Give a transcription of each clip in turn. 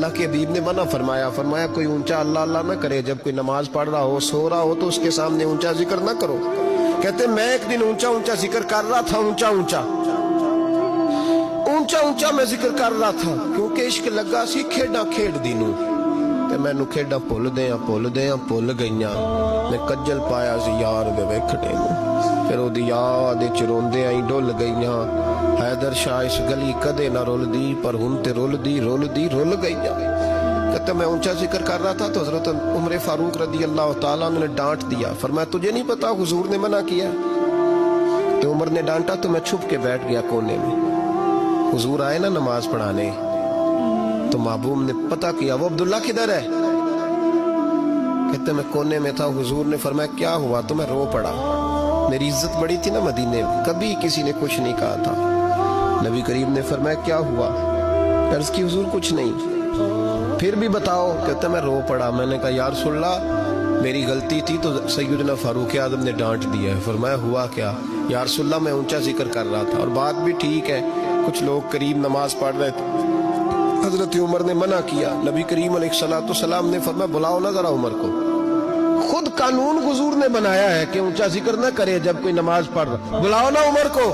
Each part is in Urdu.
اللہ کے حبیب نے منع فرمایا، فرمایا کوئی اونچا اللہ اللہ نہ کرے، جب کوئی نماز پڑھ رہا ہو سو رہا ہو تو اس کے سامنے اونچا ذکر نہ کرو۔ کہتے میں ایک دن اونچا اونچا ذکر کر رہا تھا، اونچا اونچا میں ذکر کر رہا تھا، کیونکہ عشق لگا سی کھیڈاں کھیڈ دی نوں تے مینوں کھیڈاں بھل گئیاں، میں کجل پایا سی یار دے ویکھنے نوں، پھر او دی یاد وچ روندیاں ہی ڈل گئیاں، حیدر شاہ اس گلی کدے نہ رلدی پر ہن تے رل گئیاں۔ کہتے میں اونچا ذکر کر رہا تھا تو حضرت عمر فاروق رضی اللہ تعالیٰ عنہ نے ڈانٹ دیا، فرمایا تجھے نہیں پتا حضور نے منع کیا؟ تو عمر نے ڈانٹا تو میں چھپ کے بیٹھ گیا کونے میں۔ حضور آئے نا نماز پڑھانے تو محبوب نے پتہ کیا وہ عبداللہ کدھر ہے؟ کہتے میں کونے میں تھا، حضور نے فرمایا کیا ہوا؟ تو میں رو پڑا، میری عزت بڑی تھی نا مدینے میں، کبھی کسی نے کچھ نہیں کہا تھا۔ نبی کریم نے فرمایا کیا ہوا؟ عرض کی حضور کچھ نہیں۔ پھر بھی بتاؤ؟ کہتا میں رو پڑا، میں نے کہا یا رسول اللہ میری غلطی تھی تو سیدنا فاروق اعظم نے ڈانٹ دیا ہے۔ فرمایا ہوا کیا؟ یا رسول اللہ میں اونچا ذکر کر رہا تھا، اور بات بھی ٹھیک ہے، کچھ لوگ قریب نماز پڑھ رہے تھے، حضرت عمر نے منع کیا، نبی کریم علیہ السلام نے فرمایا بلاؤ نہ ذرا عمر کو۔ خود قانون حضور نے بنایا ہے کہ اونچا ذکر نہ کرے جب کوئی نماز پڑھ رہا، بلاؤ نا عمر کو۔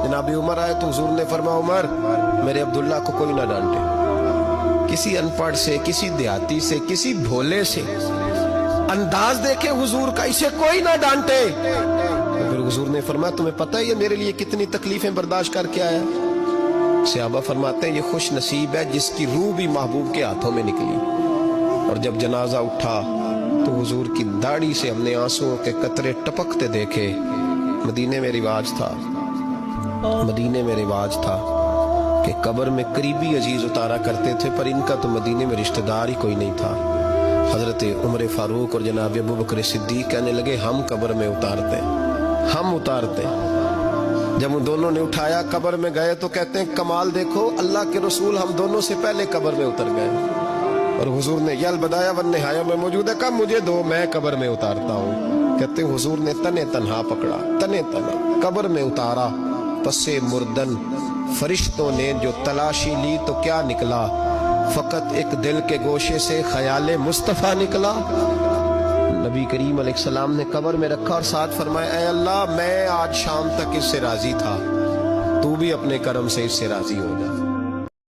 جناب عمر آئے تو حضور نے فرمایا عمر میرے عبداللہ کو کوئی نہ ڈانٹے، کسی ان پڑھ سے، کسی دیہاتی سے، کسی بھولے سے انداز دیکھے حضور کا، اسے کوئی نہ ڈانٹے۔ پھر حضور نے فرمایا تمہیں پتہ ہے یہ میرے لیے کتنی تکلیفیں برداشت کر کے آیا؟ صحابہ فرماتے ہیں یہ خوش نصیب ہے جس کی روح بھی محبوب کے ہاتھوں میں نکلی۔ اور جب جنازہ اٹھا تو حضور کی داڑھی سے ہم نے آنسوں کے قطرے ٹپکتے دیکھے۔ مدینے میں رواج تھا کہ قبر میں قریبی عزیز اتارا کرتے تھے، پر ان کا تو مدینے میں رشتہ دار ہی کوئی نہیں تھا۔ حضرت عمر فاروق اور جناب ابو بکر صدیق کہنے لگے ہم قبر میں اتارتے۔ جب ان دونوں نے اٹھایا قبر میں گئے تو کہتے ہیں کمال دیکھو اللہ کے رسول ہم دونوں سے پہلے قبر میں اتر گئے، اور حضور نے یل بدایا والنہایا میں موجود ہے، کب مجھے دو میں قبر میں اتارتا ہوں۔ کہتے ہیں حضور نے تنے تنہا پکڑا، تنے تنہا قبر میں اتارا، پسے مردن فرشتوں نے جو تلاشی لی تو کیا نکلا؟ فقط ایک دل کے گوشے سے خیال مصطفیٰ نکلا۔ نبی کریم علیہ السلام نے قبر میں رکھا اور ساتھ فرمایا اے اللہ میں آج شام تک اس سے راضی تھا، تو بھی اپنے کرم سے اس سے راضی ہو جا۔